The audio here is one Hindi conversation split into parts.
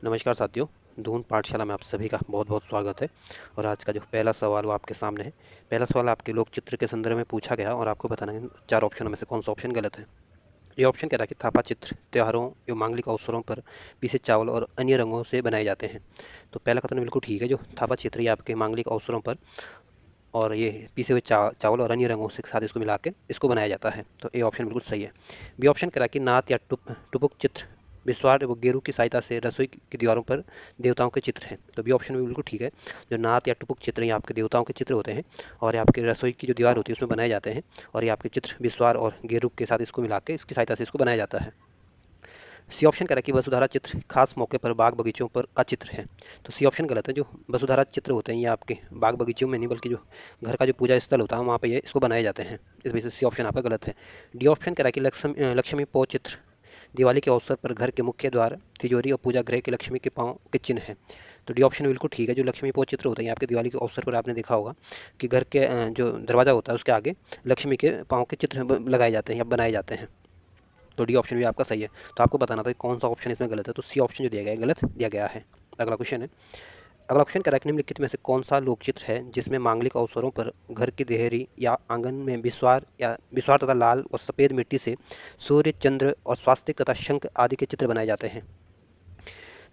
नमस्कार साथियों। धून पाठशाला में आप सभी का बहुत बहुत स्वागत है। और आज का जो पहला सवाल वो आपके सामने है। पहला सवाल आपके लोक चित्र के संदर्भ में पूछा गया और आपको बताना है चार ऑप्शनों में से कौन सा ऑप्शन गलत है। ये ऑप्शन कह रहा है कि थापा चित्र त्योहारों एवं मांगलिक अवसरों पर पीसे चावल और अन्य रंगों से बनाए जाते हैं। तो पहला कथन बिल्कुल ठीक है। जो थापा चित्र ये आपके मांगलिक अवसरों पर और ये पीसे हुए चावल और अन्य रंगों से साथ इसको मिला के इसको बनाया जाता है। तो ए ऑप्शन बिल्कुल सही है। बी ऑप्शन कह रहा है कि नात या टुपुक चित्र बिस्वार एवं गेरू की सहायता से रसोई की दीवारों पर देवताओं के चित्र हैं। तो बी ऑप्शन भी बिल्कुल ठीक है। जो नात या टुपुक चित्र ये आपके देवताओं के चित्र होते हैं और ये आपके रसोई की जो दीवार होती है उसमें बनाए जाते हैं। और ये आपके चित्र बिस्वार और गेरू के साथ इसको मिला के इसकी सहायता से इसको बनाया जाता है। सी ऑप्शन कह रहा है कि वसुधारा चित्र खास मौके पर बाग बगीचों पर का चित्र है। तो सी ऑप्शन गलत है। जो वसुधारा चित्र होते हैं ये आपके बाग बगीचों में नहीं बल्कि जो घर का जो पूजा स्थल होता है वहाँ पे ये इसको बनाए जाते हैं। इस वजह से सी ऑप्शन आपका गलत है। डी ऑप्शन कह रहा है कि लक्ष्मी पो चित्र दिवाली के अवसर पर घर के मुख्य द्वार तिजोरी और पूजा गृह के लक्ष्मी के पाँव के चिन्ह है। तो डी ऑप्शन बिल्कुल ठीक है। जो लक्ष्मी पो चित्र होते हैं आपके दिवाली के अवसर पर आपने देखा होगा कि घर के जो दरवाजा होता है उसके आगे लक्ष्मी के पाँव के चित्र लगाए जाते हैं या बनाए जाते हैं। तो डी ऑप्शन भी आपका सही है। तो आपको बताना था कि कौन सा ऑप्शन इसमें गलत है। तो सी ऑप्शन जो दिया गया है गलत दिया गया है। अगला क्वेश्चन है। अगला क्वेश्चन कह रहा है कि निम्नलिखित में से कौन सा लोकचित्र है जिसमें मांगलिक अवसरों पर घर की देहरी या आंगन में विस्वार तथा लाल और सफेद मिट्टी से सूर्य चंद्र और स्वास्तिक तथा शंख आदि के चित्र बनाए जाते हैं।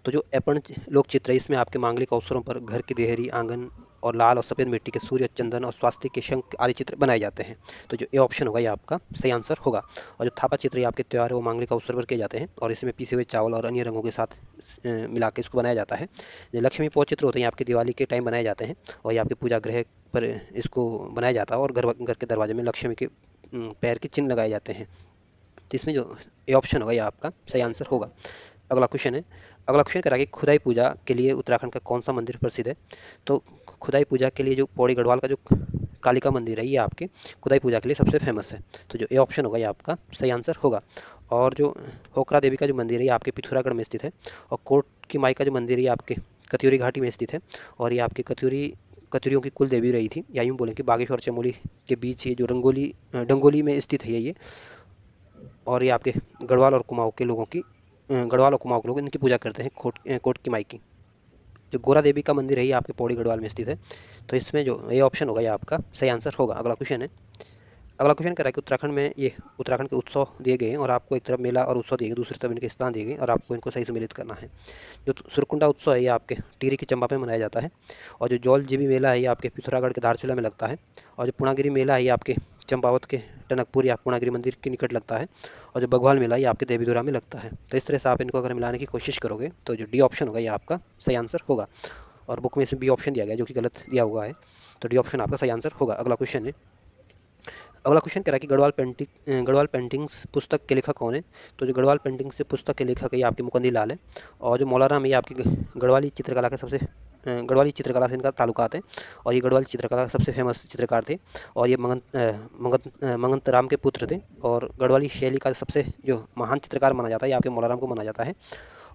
तो जो अपन लोक चित्र है इसमें आपके मांगलिक अवसरों पर घर की देहरी आंगन और लाल और सफ़ेद मिट्टी के सूर्य चंदन और स्वास्तिक के शंख आदि चित्र बनाए जाते हैं। तो जो ये ऑप्शन होगा ये आपका सही आंसर होगा। और जो थापा चित्र ये आपके त्यौहार व मांगलिक अवसर पर किए जाते हैं और इसमें पीसे हुए चावल और अन्य रंगों के साथ मिला के इसको बनाया जाता है। जो लक्ष्मी पो चित्र होते हैं ये आपकी दिवाली के टाइम बनाए जाते हैं और ये आपके पूजा गृह पर इसको बनाया जाता है और घर के दरवाजे में लक्ष्मी के पैर के चिन्ह लगाए जाते हैं। तो इसमें जो ये ऑप्शन होगा ये आपका सही आंसर होगा। अगला क्वेश्चन है। अगला क्वेश्चन करा कि खुदाई पूजा के लिए उत्तराखंड का कौन सा मंदिर प्रसिद्ध है। तो खुदाई पूजा के लिए जो पौड़ी गढ़वाल का जो कालिका मंदिर है ये आपके खुदाई पूजा के लिए सबसे फेमस है। तो जो ए ऑप्शन होगा ये आपका सही आंसर होगा। और जो होकरा देवी का जो मंदिर है ये आपके पिथौरागढ़ में स्थित है। और कोट की माई का जो मंदिर है ये आपके कत्यूरी घाटी में स्थित है। और ये आपके कत्यूरियों की कुल देवी रही थी, या यूँ बोलें कि बागेश्वर और चमोली के बीच ये जो डंगोली में स्थित है ये। और ये आपके गढ़वाल और कुमाऊँ के लोगों की गढ़वाल और कुमाऊँ के लोग इनकी पूजा करते हैं कोट की माई की। जो गोरा देवी का मंदिर है ये आपके पौड़ी गढ़वाल में स्थित है। तो इसमें जो ये ऑप्शन होगा ये आपका सही आंसर होगा। अगला क्वेश्चन है। अगला क्वेश्चन कह रहा है कि उत्तराखंड के उत्सव दिए गए हैं और आपको एक तरफ मेला और उत्सव दिए गए, दूसरी तरफ इनके स्थान दिए गए और आपको इनको सही सम्मिलित करना है। जो सुरकुंडा उत्सव है ये आपके टिहरी की चंबा पे मनाया जाता है। और जो जौल जीबी मेला है ये आपके पिथौरागढ़ के धारचूला में लगता है। और जो पूर्णागिरी मेला है ये आपके चंपावत के टनकपुर या पूर्णागिरी मंदिर के निकट लगता है। और जो बघवाल मेला ये आपके देवीधुरा में लगता है। तो इस तरह से आप इनको अगर मिलाने की कोशिश करोगे तो जो डी ऑप्शन होगा ये आपका सही आंसर होगा। और बुक में इसमें बी ऑप्शन दिया गया है जो कि गलत दिया हुआ है। तो डी ऑप्शन आपका सही आंसर होगा। अगला क्वेश्चन है। अगला क्वेश्चन कह रहा है कि गढ़वाल पेंटिंग्स पुस्तक के लेखक कौन है। तो जो गढ़वाल पेंटिंग्स से पुस्तक के लेखक है ये आपके मुकुंदी लाल है। और जो मौलाराम है ये आपकी गढ़वाली चित्रकला से इनका ताल्लुकात है। और ये गढ़वाली चित्रकला के सबसे फेमस चित्रकार थे। और ये मंगंत राम के पुत्र थे। और गढ़वाली शैली का सबसे जो महान चित्रकार माना जाता है ये आपके मौलाराम को माना जाता है।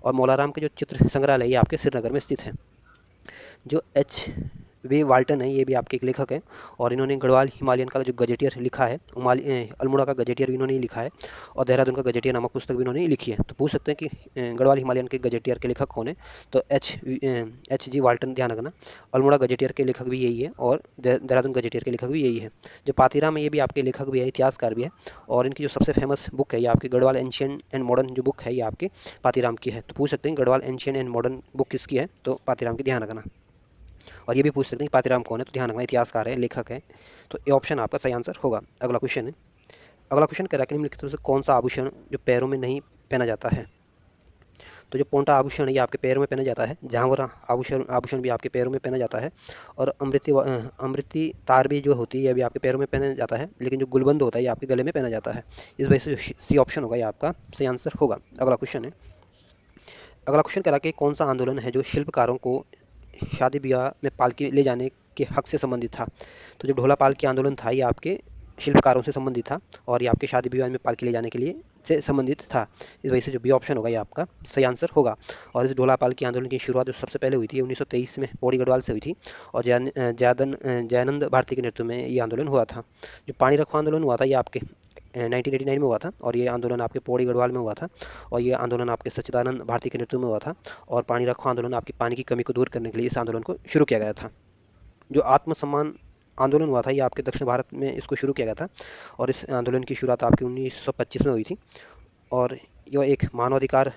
और मौलाराम के जो चित्र संग्रहालय ये आपके श्रीनगर में स्थित है। जो एच वे वाल्टन है ये भी आपके एक लेखक हैं। और इन्होंने गढ़वाल हिमालयन का जो गजेटियर लिखा है, अल्मोड़ा का गजेटियर भी इन्होंने ही लिखा है। और देहरादून का गजेटियर नामक पुस्तक भी इन्होंने ही लिखी है। तो पूछ सकते हैं कि गढ़वाल हिमालयन के गजेटियर के लेखक कौन है। तो एच जी वाल्टन, ध्यान रखना। अल्मोड़ा गजेटियर के लेखक भी यही है और देहरादून गजेटियर के लेखक भी यही है। जो पातीराम है ये भी आपके लेखक भी है, इतिहासकार भी है। और इनकी जो सबसे फेमस बुक है ये आपकी गढ़वाल एंशियंट एंड मॉडर्न जो बुक है ये आपके पातीराम की है। तो पूछ सकते हैं Garhwal ancient and modern book किसकी है। तो पातीराम की, ध्यान रखना। और ये भी पूछ सकते हैं कि पातीराम कौन है। तो ध्यान रखना इतिहासकार है, लेखक है। तो ये ऑप्शन आपका सही आंसर होगा। अगला क्वेश्चन है। अगला क्वेश्चन कह रहा है कि निम्नलिखित में से कौन सा आभूषण जो पैरों में नहीं पहना जाता है। तो जो पोंटा आभूषण है ये आपके पैरों में पहना जाता है। झांवरा आभूषण आभूषण भी आपके पैरों में पहना जाता है। और अमृति तार भी जो होती है ये भी आपके पैरों में पहना जाता है। लेकिन जो गुलबंद होता है ये आपके गले में पहना जाता है। इस वजह से जो सी ऑप्शन होगा ये आपका सही आंसर होगा। अगला क्वेश्चन है। अगला क्वेश्चन कह रहा है कि कौन सा आंदोलन है जो शिल्पकारों को शादी ब्याह में पालकी ले जाने के हक से संबंधित था। तो जो ढोला पालकी आंदोलन था ये आपके शिल्पकारों से संबंधित था। और ये आपके शादी विवाह में पालकी ले जाने के लिए से संबंधित था। इस वजह से जो बी ऑप्शन होगा ये आपका सही आंसर होगा। और इस ढोला पालकी आंदोलन की शुरुआत जो सबसे पहले हुई थी 1923 में पौड़ी गढ़वाल से हुई थी। और जयानंद भारती के नेतृत्व में ये आंदोलन हुआ था। जो पानी रखवा आंदोलन हुआ था ये आपके 1989 में हुआ था, और ये आंदोलन आपके पौड़ी गढ़वाल में हुआ था, और ये आंदोलन आपके सच्चिदानंद भारती के नेतृत्व में हुआ था। और पानी रखो आंदोलन आपकी पानी की कमी को दूर करने के लिए इस आंदोलन को शुरू किया गया था। जो आत्मसम्मान आंदोलन हुआ था, ये आपके दक्षिण भारत में इसको शुरू किया गया था, और इस आंदोलन की शुरुआत आपकी 1925 में हुई थी। और यह एक मानवाधिकार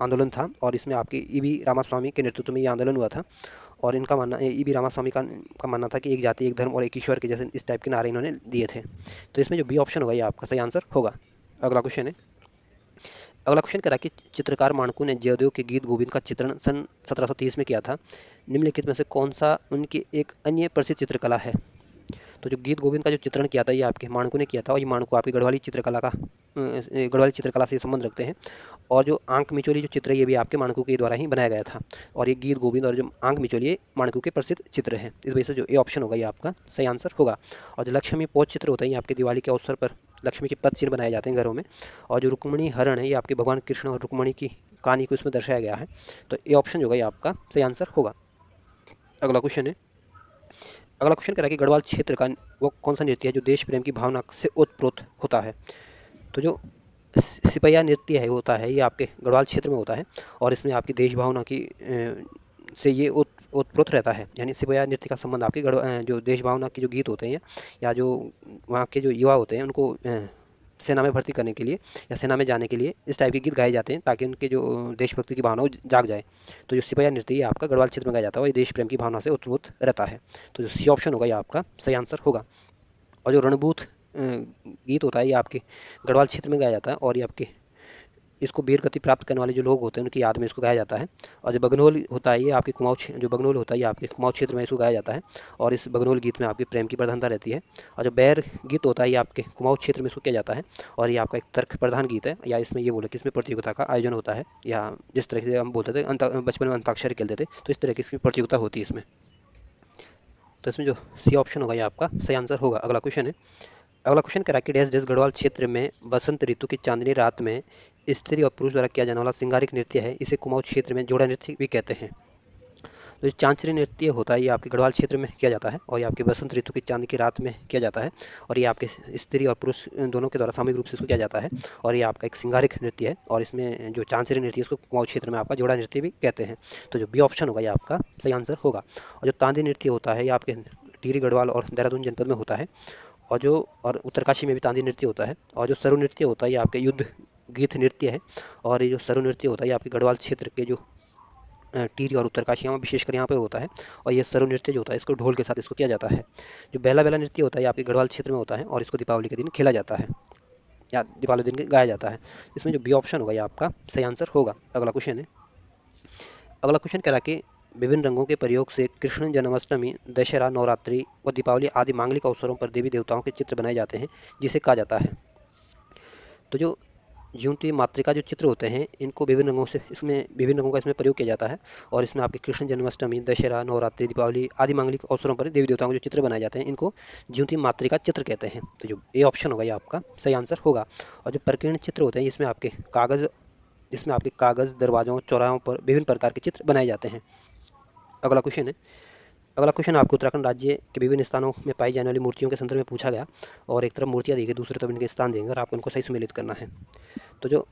आंदोलन था, और इसमें आपके ईवी रामास्वामी के नेतृत्व में ये आंदोलन हुआ था। और इनका मानना, ईवी रामास्वामी का मानना था कि एक जाति एक धर्म और एक ईश्वर के जैसे इस टाइप के नारे इन्होंने दिए थे। तो इसमें जो बी ऑप्शन होगा ये आपका सही आंसर होगा। अगला क्वेश्चन है, अगला क्वेश्चन कह रहा है कि चित्रकार माणकू ने जयदेव के गीत गोविंद का चित्रण सन 1730 में किया था। निम्नलिखित में से कौन सा उनकी एक अन्य प्रसिद्ध चित्रकला है? तो जो गीत गोविंद का जो चित्रण किया था ये आपके माणकू ने किया था, और ये माणकू आपकी गढ़वाली चित्रकला का गढ़वाली चित्रकला से संबंध रखते हैं। और जो आंख मिचोली जो चित्र है ये भी आपके माणकू के द्वारा ही बनाया गया था। और ये गीत गोविंद और जो आंख मिचोली ये माणकू के प्रसिद्ध चित्र हैं। इस वजह से जो ए ऑप्शन होगा ये आपका सही आंसर होगा। और जो लक्ष्मी पोच चित्र होता है ये आपके दिवाली के अवसर पर लक्ष्मी के पद चिन्ह बनाए जाते हैं घरों में। और जो रुक्मणी हरण है ये आपके भगवान कृष्ण और रुक्मणी की कहानी को इसमें दर्शाया गया है। तो ए ऑप्शन जो होगा ये आपका सही आंसर होगा। अगला क्वेश्चन है, अगला क्वेश्चन कह रहा है कि गढ़वाल क्षेत्र का वो कौन सा नृत्य है जो देश प्रेम की भावना से ओतप्रोत होता है? तो जो सिपहिया नृत्य है होता है ये आपके गढ़वाल क्षेत्र में होता है, और इसमें आपकी देश भावना की से ये ओतप्रोत रहता है। यानी सिपहिया नृत्य का संबंध आपके जो देश भावना के जो गीत होते हैं या जो वहाँ के जो युवा होते हैं उनको सेना में भर्ती करने के लिए या सेना में जाने के लिए इस टाइप के गीत गाए जाते हैं ताकि उनके जो देशभक्ति की भावना वो जाग जाए। तो जो सिपहिया नृत्य ये आपका गढ़वाल क्षेत्र में गाया जाता है और ये देश प्रेम की भावना से ओतप्रोत रहता है। तो जो सी ऑप्शन होगा ये आपका सही आंसर होगा। और जो रणभूत गीत होता है ये आपके गढ़वाल क्षेत्र में गाया जाता है, और ये आपके इसको वीर गति प्राप्त करने वाले जो लोग होते हैं उनकी याद में इसको गाया जाता है। और जो बगनोल होता है ये आपके जो बगनोल होता है ये आपके कुमाऊं क्षेत्र में इसको गाया जाता है, और इस बगनोल गीत में आपके प्रेम की प्रधानता रहती है। और जो बैर गीत होता है ये आपके कुमाऊं क्षेत्र में इसको किया जाता है, और ये आपका एक तर्क प्रधान गीत है, या इसमें ये बोले कि इसमें प्रतियोगिता का आयोजन होता है, या जिस तरह से हम बोलते थे बचपन में अंताक्षरी खेलते थे तो इस तरह की इसकी प्रतियोगिता होती है इसमें। तो इसमें जो सी ऑप्शन होगा ये आपका सही आंसर होगा। अगला क्वेश्चन है, अगला क्वेश्चन कह रहा है कि डैश डैश गढ़वाल क्षेत्र में बसंत ऋतु की चांदनी रात में स्त्री और पुरुष द्वारा किया जाने वाला सिंगारिक नृत्य है, इसे कुमाऊं क्षेत्र में जोड़ा नृत्य भी कहते हैं। तो जो चांचरी नृत्य होता है ये आपके गढ़वाल क्षेत्र में किया जाता है, और ये आपके बसंत ऋतु की चांद की रात में किया जाता है, और ये आपके स्त्री और पुरुष दोनों के द्वारा सामूहिक रूप से इसको किया जाता है, और ये आपका एक सिंगारिक नृत्य है, और इसमें जो चांचरी नृत्य है इसको कुमाऊं क्षेत्र में आपका जोड़ा नृत्य भी कहते हैं। तो जो बी ऑप्शन होगा ये आपका सही आंसर होगा। और जो तांदी नृत्य होता है ये आपके टिहरी गढ़वाल और देहरादून जनपद में होता है, और उत्तरकाशी में भी तांदी नृत्य होता है। और जो सरु नृत्य होता है ये आपके युद्ध गीत नृत्य है, और ये जो सरु नृत्य होता है ये आपके गढ़वाल क्षेत्र के जो टिहरी और उत्तरकाशी में विशेषकर यहाँ पे होता है। और ये सरु नृत्य जो होता है इसको ढोल के साथ इसको किया जाता है। जो बेला बेला नृत्य होता है ये आपके गढ़वाल क्षेत्र में होता है, और इसको दीपावली के दिन खेला जाता है या दीपावली दिन गाया जाता है। इसमें जो बी ऑप्शन होगा ये आपका सही आंसर होगा। अगला क्वेश्चन है, अगला क्वेश्चन कह रहा है कि विभिन्न रंगों के प्रयोग से कृष्ण जन्माष्टमी, दशहरा, नवरात्रि और दीपावली आदि मांगलिक अवसरों पर देवी देवताओं के चित्र बनाए जाते हैं, जिसे कहा जाता है। तो जो ज्योति मातृका जो चित्र होते हैं इनको विभिन्न रंगों का इसमें प्रयोग किया जाता है, और इसमें आपके कृष्ण जन्माष्टमी, दशहरा, नवरात्रि, दीपावली आदि मांगलिक अवसरों पर देवी देवताओं के जो चित्र बनाए जाते हैं इनको ज्योति मातृका चित्र कहते हैं। तो जो ए ऑप्शन होगा ये आपका सही आंसर होगा। और जो प्रकीर्ण चित्र होते हैं इसमें आपके कागज, दरवाजों, चौराहों पर विभिन्न प्रकार के चित्र बनाए जाते हैं। अगला क्वेश्चन है, अगला क्वेश्चन आपको उत्तराखंड राज्य के विभिन्न स्थानों में पाई जाने वाली मूर्तियों के संदर्भ में पूछा गया, और एक तरफ मूर्तियां दी गई दूसरी तरफ इनके स्थान देंगे और आपको इनको सही सम्मिलित करना है। तो जो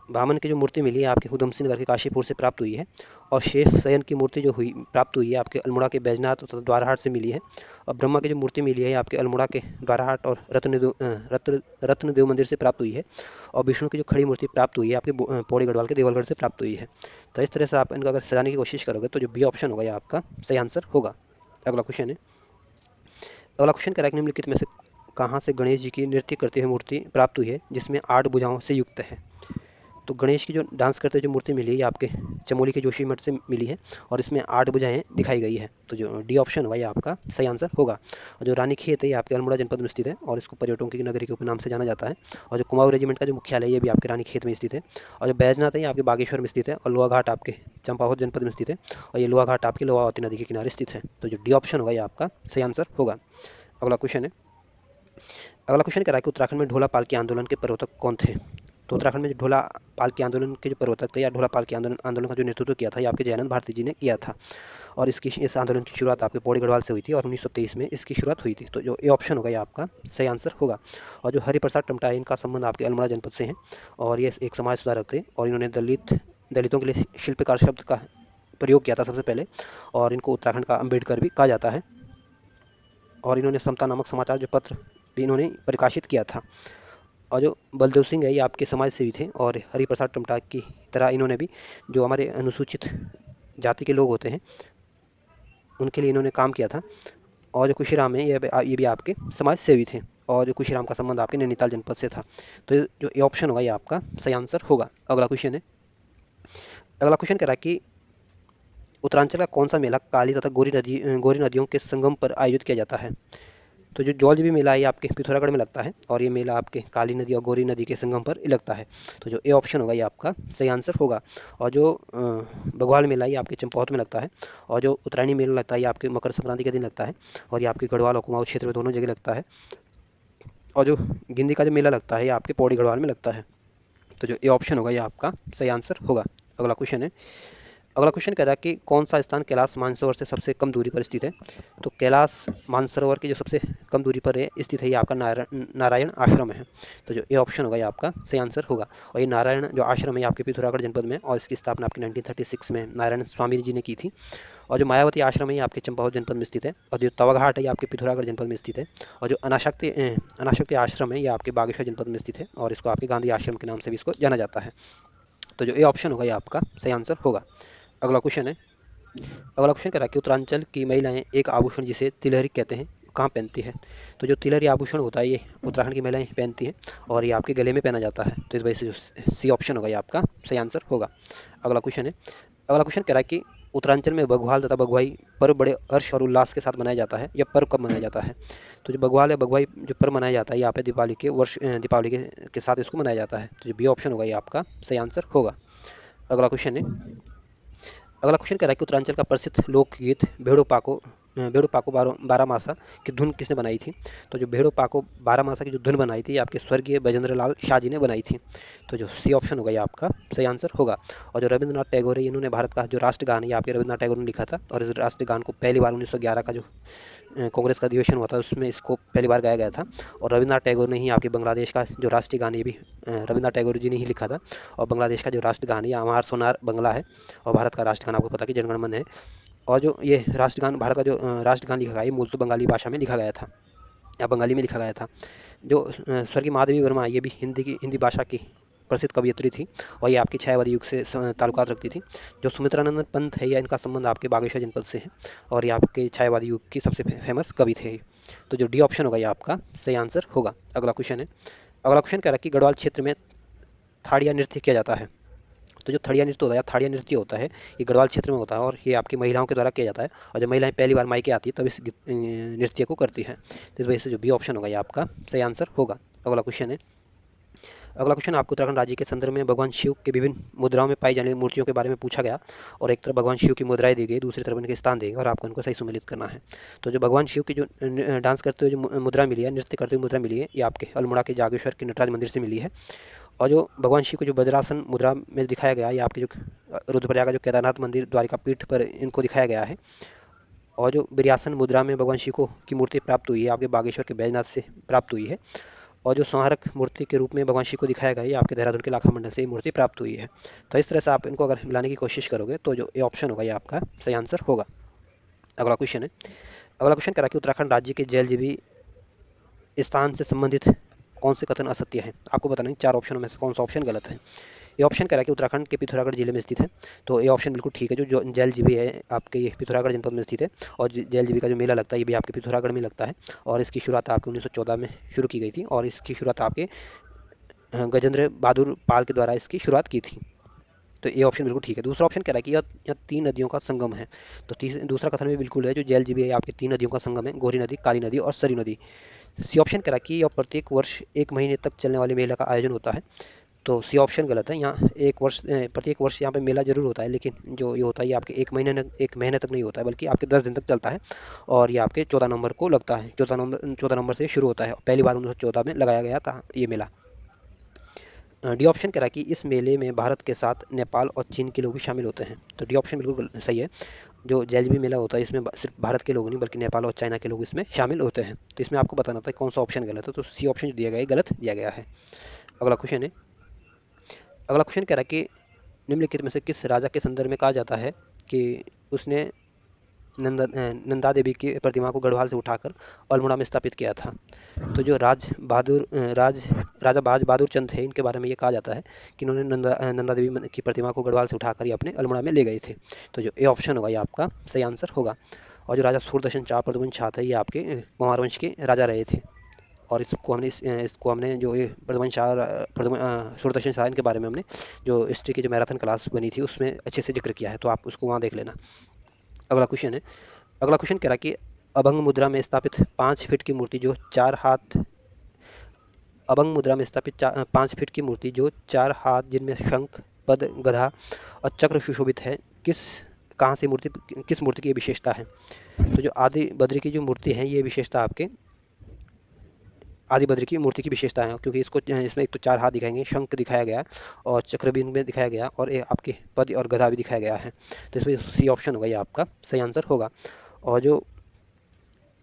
वामन की जो मूर्ति मिली है आपके उधम सिंह नगर के काशीपुर से प्राप्त हुई है, और शेष शयन की मूर्ति जो प्राप्त हुई है आपके अल्मोड़ा के बैजनाथ तथा द्वाराहाट से मिली है। और ब्रह्मा की जो मूर्ति मिली है आपके अल्मोड़ा के द्वाराहाट और रत्नदेव मंदिर से प्राप्त हुई है। और विष्णु की जो खड़ी मूर्ति प्राप्त हुई है आपके पौड़ी गढ़वाल के देवलगढ़ से प्राप्त हुई है। तो इस तरह से आप इनको अगर सजाने की कोशिश करोगे तो जो बी ऑप्शन होगा ये आपका सही आंसर होगा। अगला क्वेश्चन है, अगला क्वेश्चन कह रहा है कि निम्नलिखित में से कहाँ से गणेश जी की नृत्य करती हुई मूर्ति प्राप्त हुई है जिसमें 8 भुजाओं से युक्त है? तो गणेश की जो डांस करते हुए जो मूर्ति मिली है ये आपके चमोली के जोशी मठ से मिली है, और इसमें 8 भुजाएं दिखाई गई है। तो जो डी ऑप्शन होगा ये आपका सही आंसर होगा। और जो रानी खेत है ये आपके अल्मोड़ा जनपद में स्थित है, और इसको पर्यटकों की नगरी के उपनाम से जाना जाता है। और जो कुमाऊं रेजिमेंट का जो मुख्यालय है ये भी आपके रानी खेत में स्थित है। और जो बैजनाथ है ये आपके बागेश्वर में स्थित है, और लोहा घाट आपके चंपावत जनपद में स्थित है, और ये लोहा घाट आपके लोहावती नदी के किनारे स्थित है। तो जो डी ऑप्शन होगा ये आपका सही आंसर होगा। अगला क्वेश्चन है, अगला क्वेश्चन कह रहा है कि उत्तराखंड में ढोला पालकी आंदोलन के प्रवर्तक कौन थे? तो उत्तराखंड में जो ढोला पालकी आंदोलन के जो प्रवर्तक थे या ढोला पालकी आंदोलन का जो नेतृत्व किया था ये आपके जयानंद भारती जी ने किया था। और इस आंदोलन की शुरुआत आपके पौड़ी गढ़वाल से हुई थी और 1923 में इसकी शुरुआत हुई थी। तो जो ए ऑप्शन होगा ये आपका सही आंसर होगा। और जो हरिप्रसाद टमटा इनका संबंध आपके अल्मोड़ा जनपद से है और ये एक समाज सुधारक थे और इन्होंने दलितों के लिए शिल्पकार शब्द का प्रयोग किया था सबसे पहले, और इनको उत्तराखंड का अम्बेडकर भी कहा जाता है। और इन्होंने समता नामक समाचार जो पत्र भी इन्होंने प्रकाशित किया था। और जो बलदेव सिंह है ये आपके समाज सेवी थे और हरिप्रसाद टमटा की तरह इन्होंने भी जो हमारे अनुसूचित जाति के लोग होते हैं उनके लिए इन्होंने काम किया था। और जो खुशीराम है ये भी आपके समाज सेवी थे और जो खुशीराम का संबंध आपके नैनीताल जनपद से था। तो जो ये ऑप्शन होगा ये आपका सही आंसर होगा। अगला क्वेश्चन है, अगला क्वेश्चन कह रहा है कि उत्तरांचल का कौन सा मेला काली तथा गोरी नदियों के संगम पर आयोजित किया जाता है। तो जो जौलजीबी मेला है ये आपके पिथौरागढ़ में लगता है और ये मेला आपके काली नदी और गोरी नदी के संगम पर लगता है। तो जो ए ऑप्शन होगा ये आपका सही आंसर होगा। और जो बग्वाल मेला ये आपके चंपावत में लगता है और जो उत्तरायणी मेला लगता है ये आपके मकर संक्रांति के दिन लगता है और ये आपके गढ़वाल और कुमाऊं क्षेत्र में दोनों जगह लगता है। और जो गिंदी का जो मेला लगता है ये आपके पौड़ी गढ़वाल में लगता है। तो जो ए ऑप्शन होगा ये आपका सही आंसर होगा। अगला क्वेश्चन है, अगला क्वेश्चन कह रहा है कि कौन सा स्थान कैलाश मानसरोवर से सबसे कम दूरी पर स्थित है। तो कैलाश मानसरोवर की जो सबसे कम दूरी पर है स्थित है ये आपका नारायण आश्रम है। तो जो ए ऑप्शन होगा ये आपका सही आंसर होगा। और ये नारायण जो आश्रम है आपके पिथौरागढ़ जनपद में और इसकी स्थापना आपकी 1936 में नारायण स्वामी जी ने की थी। और जो मायावती आश्रम है ये आपके चंपावत जनपद में स्थित है और जो तवाघाट है ये आपके पिथौरागढ़ जनपद में स्थित है। और जो अनाशक्ति आश्रम है ये आपके बागेश्वर जनपद में स्थित है और इसको आपके गांधी आश्रम के नाम से भी इसको जाना जाता है। तो जो ए ऑप्शन होगा ये आपका सही आंसर होगा। अगला क्वेश्चन है, अगला क्वेश्चन कह रहा है कि उत्तरांचल की महिलाएं एक आभूषण जिसे तिलहरी कहते हैं कहाँ पहनती है। तो जो तिलहरी आभूषण होता है ये उत्तराखंड की महिलाएं पहनती हैं और ये आपके गले में पहना जाता है। तो इस वजह से जो सी ऑप्शन होगा ये आपका सही आंसर होगा। अगला क्वेश्चन है, अगला क्वेश्चन कह रहा है कि उत्तरांचल में बघवाल तथा बघवाई पर्व बड़े हर्ष और उल्लास के साथ मनाया जाता है। यह पर्व कब मनाया जाता है। तो जो बघवाल या बघवाई जो पर्व मनाया जाता है यहाँ पे दीपावली के साथ इसको मनाया जाता है। तो जो बी ऑप्शन होगा ये आपका सही आंसर होगा। अगला क्वेश्चन है, अगला क्वेश्चन कह रहा है कि उत्तरांचल का प्रसिद्ध लोकगीत भेड़ो पाको बारह मासा की धुन किसने बनाई थी। तो जो भेड़ो पाको बारह मासा की जो धुन बनाई थी आपके स्वर्गीय बैजेंद्र लाल शाह जी ने बनाई थी। तो जो सी ऑप्शन होगा ये आपका सही आंसर होगा। और जो रविंद्रनाथ टैगोर है इन्होंने भारत का जो राष्ट्रगान है आपके रविंद्रनाथ टैगोर ने लिखा था और इस राष्ट्रगान को पहली बार 1911 का जो कांग्रेस का अधिवेशन हुआ था उसमें इसको पहली बार गाया गया था। और रविंद्रनाथ टैगोर ने ही आपके बांग्लादेश का जो राष्ट्रीय गान ये भी रविंद्रनाथ टैगोर जी ने ही लिखा था। और बांग्लादेश का जो राष्ट्रगान है हमार सोनार बंगला है और भारत का राष्ट्रगान आपको पता कि जनगण मन है। और जो ये राष्ट्रगान भारत का जो राष्ट्रगान लिखा गया ये मूल तो बंगाली भाषा में लिखा गया था या बंगाली में लिखा गया था। जो स्वर्गीय महादेवी वर्मा ये भी हिंदी भाषा की प्रसिद्ध कवियत्री थी और ये आपकी छायावादी युग से ताल्लुकात रखती थी। जो सुमित्रानंद पंत है या इनका संबंध आपके बागेश्वर जनपद से है और ये आपके छायावादी युग की सबसे फेमस कवि थे। तो जो डी ऑप्शन होगा ये आपका सही आंसर होगा। अगला क्वेश्चन है, अगला क्वेश्चन कह रहा है कि गढ़वाल क्षेत्र में थाड़िया नृत्य किया जाता है। तो जो थाड़िया नृत्य होता है या थाड़िया नृत्य होता है ये गढ़वाल क्षेत्र में होता है और ये आपकी महिलाओं के द्वारा किया जाता है। और जब महिलाएं पहली बार मायके आती है तब इस नृत्य को करती है। तो इस वजह से जो बी ऑप्शन होगा ये आपका सही आंसर होगा। अगला क्वेश्चन है, अगला क्वेश्चन आपको उत्तराखंड राज्य के संदर्भ में भगवान शिव के विभिन्न मुद्राओं में पाई जाने वाली मूर्तियों के बारे में पूछा गया। और एक तरफ भगवान शिव की मुद्राएं दी गई, दूसरी तरफ इनके स्थान दिए गए और आपको इनको सही सम्मिलित करना है। तो जो भगवान शिव की जो डांस करते हुए जो मुद्रा मिली है, नृत्य करते हुए मुद्रा मिली है, ये आपके अल्मोड़ा के जागेश्वर के नटराज मंदिर से मिली है। और जो भगवान शिव को जो वज्रासन मुद्रा में दिखाया गया है ये आपके जो रुद्रप्रयाग का जो केदारनाथ मंदिर द्वारिका पीठ पर इनको दिखाया गया है। और जो बिर्यासन मुद्रा में भगवान शिव को की मूर्ति प्राप्त हुई है आपके बागेश्वर के बैजनाथ से प्राप्त हुई है। और जो संहारक मूर्ति के रूप में भगवान शिव को दिखाया गया है ये आपके देहरादून के लाखा मंडल से ये मूर्ति प्राप्त हुई है। तो इस तरह से आप इनको अगर मिलाने की कोशिश करोगे तो जो ये ऑप्शन होगा ये आपका सही आंसर होगा। अगला क्वेश्चन है, अगला क्वेश्चन करा कि उत्तराखंड राज्य के जेएलजीबी स्थान से संबंधित कौन से कथन असत्य है। आपको बताना है चार ऑप्शनों में से कौन सा ऑप्शन गलत है। ये ऑप्शन कह रहा है कि उत्तराखंड के पिथौरागढ़ जिले में स्थित है। तो ये ऑप्शन बिल्कुल ठीक है। जो जेएलजीबी है आपके ये पिथौरागढ़ जनपद में स्थित है और जेएलजीबी का जो मेला लगता है ये भी आपके पिथौरागढ़ में लगता है और इसकी शुरुआत आपके 1914 में शुरू की गई थी और इसकी शुरुआत आपके गजेंद्र बहादुर पाल के द्वारा इसकी शुरुआत की थी। तो ये ऑप्शन बिल्कुल ठीक है। दूसरा ऑप्शन कह रहा है कि यह तीन नदियों का संगम है। तो दूसरा कथन भी बिल्कुल है। जो जेएलजीबी है आपके तीन नदियों का संगम है, गोरी नदी, काली नदी और सरी नदी। सी ऑप्शन कह रहा है कि यह प्रत्येक वर्ष 1 महीने तक चलने वाले मेला का आयोजन होता है। तो सी ऑप्शन गलत है। यहाँ प्रत्येक वर्ष यहाँ पे मेला जरूर होता है लेकिन जो ये होता है ये आपके 1 महीने तक नहीं होता है बल्कि आपके 10 दिन तक चलता है और ये आपके 14 नवंबर को लगता है। 14 नवंबर से शुरू होता है। पहली बार 1914 में लगाया गया था ये मेला। डी ऑप्शन कह रहा है कि इस मेले में भारत के साथ नेपाल और चीन के लोग भी शामिल होते हैं। तो डी ऑप्शन बिल्कुल सही है। जो जेएलबी मेला होता है इसमें सिर्फ भारत के लोग नहीं बल्कि नेपाल और चाइना के लोग इसमें शामिल होते हैं। तो इसमें आपको बताना था कौन सा ऑप्शन गलत है, तो सी ऑप्शन जो दिया गया है गलत दिया गया है। अगला क्वेश्चन है। अगला क्वेश्चन कह रहा है कि निम्नलिखित में से किस राजा के संदर्भ में कहा जाता है कि उसने नंदा देवी की प्रतिमा को गढ़वाल से उठाकर अल्मोड़ा में स्थापित किया था। तो जो राजा बाज बहादुर चंद थे, इनके बारे में ये कहा जाता है कि इन्होंने नंदा देवी की प्रतिमा को गढ़वाल से उठाकर ये अपने अल्मोड़ा में ले गए थे। तो जो ए ऑप्शन होगा ये आपका सही आंसर होगा। और जो राजा सूरदर्शन शाह प्रद्युमन शाह थे, ये आपके कुमार वंश के राजा रहे थे। और इसको हमने जो ये सूरदर्शन शाह इनके बारे में हमने जो हिस्ट्री की जो मैराथन क्लास बनी थी उसमें अच्छे से जिक्र किया है, तो आप उसको वहाँ देख लेना। अगला क्वेश्चन है। अगला क्वेश्चन कह रहा है कि अभंग मुद्रा में स्थापित 5 फीट की मूर्ति जो 4 हाथ अभंग मुद्रा में स्थापित 5 फीट की मूर्ति जो 4 हाथ जिनमें शंख, पद, गदा और चक्र सुशोभित है, किस मूर्ति की ये विशेषता है। तो जो आदि बद्री की जो मूर्ति है ये विशेषता आपके आदि बद्री की मूर्ति की विशेषता है, क्योंकि इसमें एक तो 4 हाथ दिखाएंगे, शंख दिखाया गया और चक्र भी इनमें दिखाया गया और ये आपके पद और गदा भी दिखाया गया है। तो इसमें सी ऑप्शन होगा ये आपका सही आंसर होगा। और जो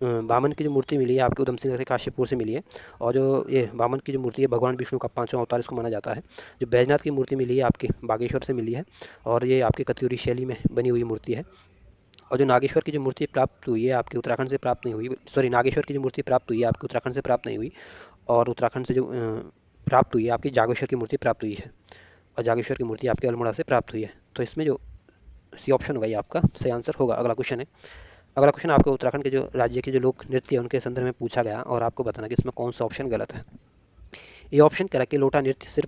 वामन की जो मूर्ति मिली है आपके उधम सिंह नगर के काशीपुर से मिली है। और जो ये वामन की जो मूर्ति है भगवान विष्णु का 5वां अवतार इसको माना जाता है। जो बैजनाथ की मूर्ति मिली है आपके बागेश्वर से मिली है और ये आपके कत्यूरी शैली में बनी हुई मूर्ति है। और जो नागेश्वर की जो मूर्ति प्राप्त हुई है आपके उत्तराखंड से प्राप्त नहीं हुई, सॉरी, नागेश्वर की जो मूर्ति प्राप्त हुई है आपके उत्तराखंड से प्राप्त नहीं हुई, और उत्तराखंड से जो प्राप्त हुई है आपकी जागेश्वर की मूर्ति प्राप्त हुई है, और जागेश्वर की मूर्ति आपके अल्मोड़ा से प्राप्त हुई है। तो इसमें जो सी ऑप्शन होगा ये आपका सही आंसर होगा। अगला क्वेश्चन है। अगला क्वेश्चन आपको उत्तराखंड के जो राज्य के जो लोक नृत्य है उनके संदर्भ में पूछा गया और आपको बताना कि इसमें कौन सा ऑप्शन गलत है। ये ऑप्शन कह रहा है कि लोटा नृत्य सिर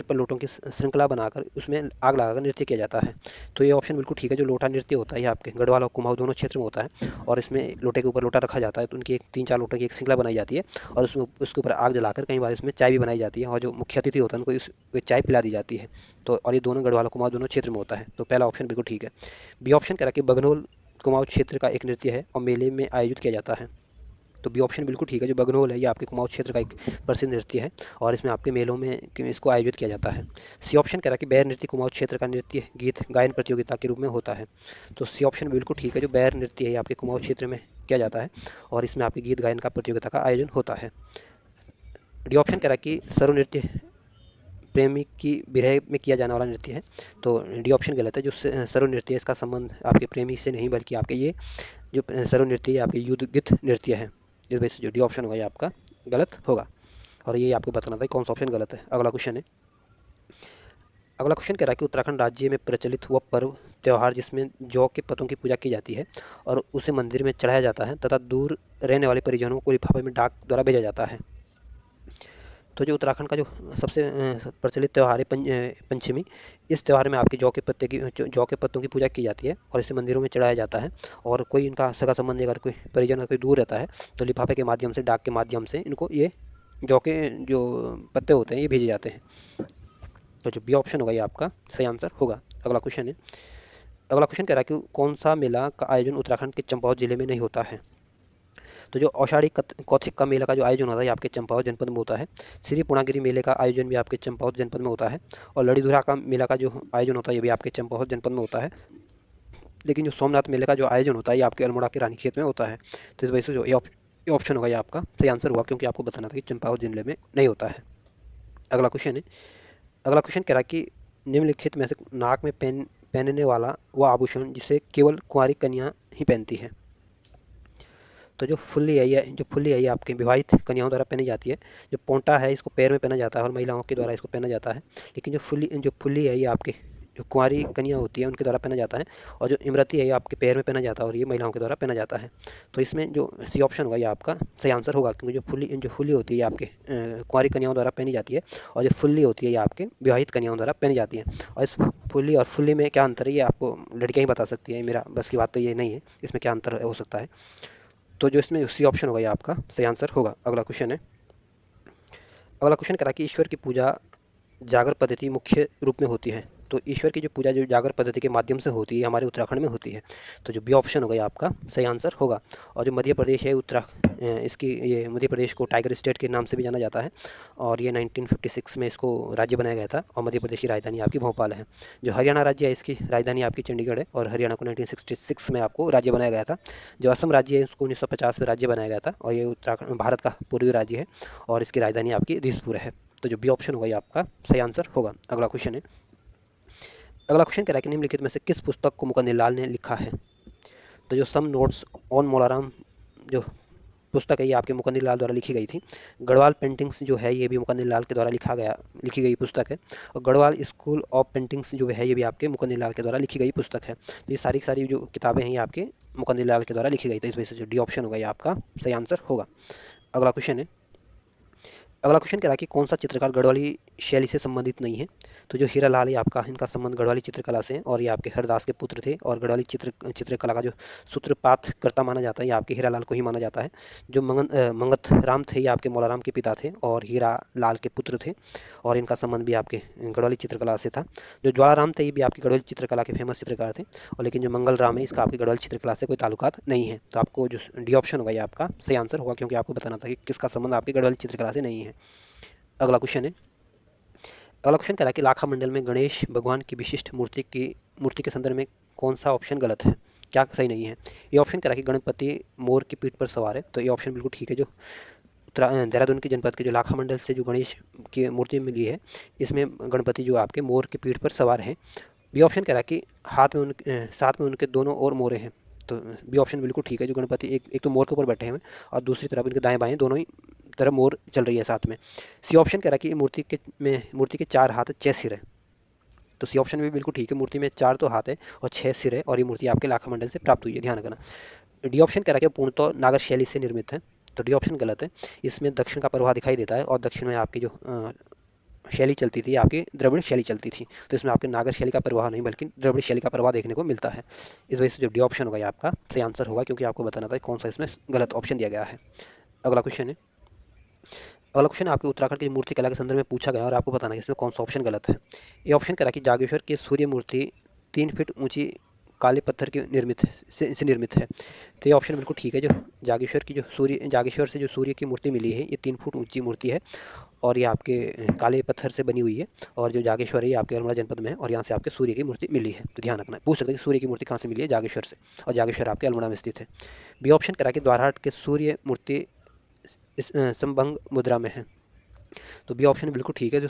पर लोटों की श्रृंखला बनाकर उसमें आग लगाकर नृत्य किया जाता है। तो ये ऑप्शन बिल्कुल ठीक है। जो लोटा नृत्य होता है ये आपके गढ़वाल और कुमाऊं दोनों क्षेत्र में होता है और इसमें लोटे के ऊपर लोटा रखा जाता है, तो उनकी 3-4 लोटों की एक श्रृंखला बनाई जाती है और उसमें उसके ऊपर आग जलाकर कई बार इसमें चाय भी बनाई जाती है और जो मुख्य अतिथि होता है उनको इस चाय पिला दी जाती है। तो और ये दोनों गढ़वाल और कुमाऊं दोनों क्षेत्र में होता है। तो पहला ऑप्शन बिल्कुल ठीक है। बी ऑप्शन कह रहा है कि बगनोल कुमाऊं क्षेत्र का एक नृत्य है और मेले में आयोजित किया जाता है। तो बी ऑप्शन बिल्कुल ठीक है। जो बगनोल है ये आपके कुमाऊं क्षेत्र का एक प्रसिद्ध नृत्य है और इसमें आपके मेलों में इसको आयोजित किया जाता है। सी ऑप्शन कह रहा है कि बैर नृत्य कुमाऊं क्षेत्र का नृत्य गीत गायन प्रतियोगिता के रूप में होता है। तो सी ऑप्शन बिल्कुल ठीक है। जो बैर नृत्य है ये आपके कुमाऊं क्षेत्र में किया जाता है और इसमें आपके गीत गायन का प्रतियोगिता का आयोजन होता है। डी ऑप्शन कह रहा है कि सरु नृत्य प्रेमी की विरह में किया जाने वाला नृत्य है। तो डी ऑप्शन गलत है। जो सरु नृत्य है इसका संबंध आपके प्रेमी से नहीं बल्कि आपके ये जो सरु नृत्य है आपके युद्ध गीत नृत्य है। इस वजह से जो डी ऑप्शन होगा ये आपका गलत होगा और ये आपको बताना था कौन सा ऑप्शन गलत है। अगला क्वेश्चन है। अगला क्वेश्चन कह रहा है कि उत्तराखंड राज्य में प्रचलित हुआ पर्व त्यौहार जिसमें जौ के पत्तों की पूजा की जाती है और उसे मंदिर में चढ़ाया जाता है तथा दूर रहने वाले परिजनों को लिफाफे में डाक द्वारा भेजा जाता है। तो जो उत्तराखंड का जो सबसे प्रचलित त्यौहार है पंचमी, इस त्यौहार में आपके जौ के पत्तों की पूजा की जाती है और इसे मंदिरों में चढ़ाया जाता है। और कोई इनका सगा संबंधी अगर कोई परिजन अगर कोई दूर रहता है तो लिफाफे के माध्यम से डाक के माध्यम से इनको ये जौ के जो पत्ते होते हैं ये भेजे जाते हैं। तो जो बी ऑप्शन होगा ये आपका सही आंसर होगा। अगला क्वेश्चन है। अगला क्वेश्चन कह रहा है कि कौन सा मेला का आयोजन उत्तराखंड के चंपावत जिले में नहीं होता है। तो जो औषाढ़ी कौथिग का मेला का जो आयोजन होता है ये आपके चंपावत जनपद में होता है। श्री पूर्णागिरी मेले का आयोजन भी आपके चंपावत जनपद में होता है और लड़ीधुरा का मेला का जो आयोजन होता है ये भी आपके चंपावत जनपद में होता है। लेकिन जो सोमनाथ मेले का जो आयोजन होता है ये आपके अल्मोड़ा के रानीखेत में होता है। तो इस वजह से जो ये ऑप्शन होगा ये आपका सही आंसर हुआ, क्योंकि आपको बताना था कि चंपावत जिले में नहीं होता है। अगला क्वेश्चन है। अगला क्वेश्चन कह रहा है कि निम्नलिखित में से नाक में पहनने वाला वह आभूषण जिसे केवल कुंवारी कन्या ही पहनती है। तो जो फुल्ली है ये आपके विवाहित कन्याओं द्वारा पहनी जाती है। जो पोंटा है इसको पैर में पहना जाता है और महिलाओं के द्वारा इसको पहना जाता है। लेकिन जो फुल्ली है ये आपके जो कुंवारी कन्या होती है उनके द्वारा पहना जाता है और जो इमरती है ये आपके पैर में पहना जाता है और ये महिलाओं के द्वारा पहना जाता है। तो इसमें जो सी ऑप्शन होगा ये आपका सही आंसर होगा, क्योंकि जो फुल्ली होती है ये आपके कुंवारी कन्याओं द्वारा पहनी जाती है और जो फुल्ली होती है ये आपके विवाहित कन्याओं द्वारा पहनी जाती है। और इस फुल्ली और फुल्ली में क्या अंतर है ये आपको लड़कियां ही बता सकती है, मेरा बस की बात तो ये नहीं है इसमें क्या अंतर हो सकता है। तो जो इसमें सी ऑप्शन होगा ये आपका सही आंसर होगा। अगला क्वेश्चन है। अगला क्वेश्चन करा कि ईश्वर की पूजा जागर पद्धति मुख्य रूप में होती है। तो ईश्वर की जो पूजा जो जागर पद्धति के माध्यम से होती है हमारे उत्तराखंड में होती है। तो जो बी ऑप्शन होगा ये आपका सही आंसर होगा। और जो मध्य प्रदेश है इसकी ये मध्य प्रदेश को टाइगर स्टेट के नाम से भी जाना जाता है और ये 1956 में इसको राज्य बनाया गया था और मध्य प्रदेश की राजधानी आपकी भोपाल है। जो हरियाणा राज्य है इसकी राजधानी आपकी चंडीगढ़ है और हरियाणा को 1966 में आपको राज्य बनाया गया था। जो असम राज्य है उसको 1950 में राज्य बनाया गया था और ये उत्तराखंड भारत का पूर्वी राज्य है और इसकी राजधानी आपकी दिसपुर है। तो जो बी ऑप्शन होगा ये आपका सही आंसर होगा। अगला क्वेश्चन है, अगला क्वेश्चन कह रहा है कि निम्नलिखित में से किस पुस्तक को मुकद्दर लाल ने लिखा है। तो जो सम नोट्स ऑन मोलाराम जो पुस्तक है ये आपके मुकद्दर लाल द्वारा लिखी गई थी। गढ़वाल पेंटिंग्स जो है ये भी मुकद्दर लाल के द्वारा लिखी गई पुस्तक है और गढ़वाल स्कूल ऑफ पेंटिंग्स जो है ये भी आपके मुकद्दर लाल के द्वारा लिखी गई पुस्तक है। तो ये सारी सारी जो किताबें हैं ये आपके मुकद्दर लाल के द्वारा लिखी गई। तो इस वजह से जो डी ऑप्शन होगा ये आपका सही आंसर होगा। अगला क्वेश्चन है, अगला क्वेश्चन कह रहा है कि कौन सा चित्रकार गढ़वाली शैली से संबंधित नहीं है। तो जो हीरा लाल है आपका इनका संबंध गढ़वाली चित्रकला से है और ये आपके हरदास के पुत्र थे और गढ़वाली चित्रकला का जो सूत्रपात कर्ता माना जाता है ये आपके हीरा लाल को ही माना जाता है। जो मंगत राम थे ये आपके मौलाराम के पिता थे और हीरा लाल के पुत्र थे और इनका संबंध भी आपके गढ़वाली चित्रकला से था। जो ज्वालाराम थे ये भी आपकी गढ़वाली चित्रकला के फेमस चित्रकार थे और लेकिन जो मंगल राम है इसका आपकी गढ़वाली चित्रकला से कोई ताल्लुकात नहीं है। तो आपको जो डी ऑप्शन होगा ये आपका सही आंसर होगा क्योंकि आपको बताना था कि किसका संबंध आपकी गढ़वाली चित्रकला से नहीं है। अगला क्वेश्चन है, अगला क्वेश्चन कह रहा है कि लाखा मंडल में गणेश भगवान की विशिष्ट मूर्ति के संदर्भ में कौन सा ऑप्शन गलत है, क्या सही नहीं है। ये ऑप्शन कह रहा है कि गणपति मोर की पीठ पर सवार है। तो ये ऑप्शन बिल्कुल ठीक है। जो देहरादून के जनपद के जो लाखा मंडल से जो गणेश की मूर्ति मिली है इसमें गणपति जो आपके मोर की पीठ पर सवार है। बी ऑप्शन कह रहा है कि साथ में उनके दोनों ओर मोरे हैं। तो बी ऑप्शन बिल्कुल ठीक है। जो गणपति एक तो मोर के ऊपर बैठे हैं और दूसरी तरफ इनके दाएं बाएं दोनों ही तरफ मोर चल रही है साथ में। सी ऑप्शन कह रहा है कि मूर्ति के 4 हाथ 6 सिर है। तो सी ऑप्शन भी बिल्कुल ठीक है। मूर्ति में 4 तो हाथ है और 6 सिर है और ये मूर्ति आपके लाखा मंडल से प्राप्त हुई है, ध्यान रखना। डी ऑप्शन कह रहा है कि पूर्णतः नागर शैली से निर्मित है। तो डी ऑप्शन गलत है। इसमें दक्षिण का प्रवाह दिखाई देता है और दक्षिण में आपकी जो शैली चलती थी आपकी द्रविड़ शैली चलती थी। तो इसमें आपके नागर शैली का प्रवाह नहीं बल्कि द्रविड़ शैली का प्रवाह देखने को मिलता है। इस वजह से जो डी ऑप्शन होगा ये आपका सही आंसर होगा क्योंकि आपको बताना था कौन सा इसमें गलत ऑप्शन दिया गया है। अगला क्वेश्चन है, अगला क्वेश्चन आपके उत्तराखंड की मूर्ति कला के संदर्भ में पूछा गया और आपको बताना है इसमें कौन सा ऑप्शन गलत है। ये ऑप्शन करा कि जागेश्वर की सूर्य मूर्ति 3 फीट ऊंची काले पत्थर की निर्मित है। तो ये ऑप्शन बिल्कुल ठीक है। जो जागेश्वर से जो सूर्य की मूर्ति मिली है ये 3 फुट ऊंची मूर्ति है और ये आपके काले पत्थर से बनी हुई है और जो जागेश्वर है ये आपके अल्मोड़ा जनपद में है और यहाँ से आपके सूर्य की मूर्ति मिली है। तो ध्यान रखना, पूछ सकते हैं कि सूर्य की मूर्ति कहाँ से मिली है, जागेश्वर से, और जागेश्वर आपके अल्मोड़ा में स्थित है। बी ऑप्शन करा कि द्वारहाट के सूर्य मूर्ति संभंग मुद्रा में है। तो बी ऑप्शन बिल्कुल ठीक है। जो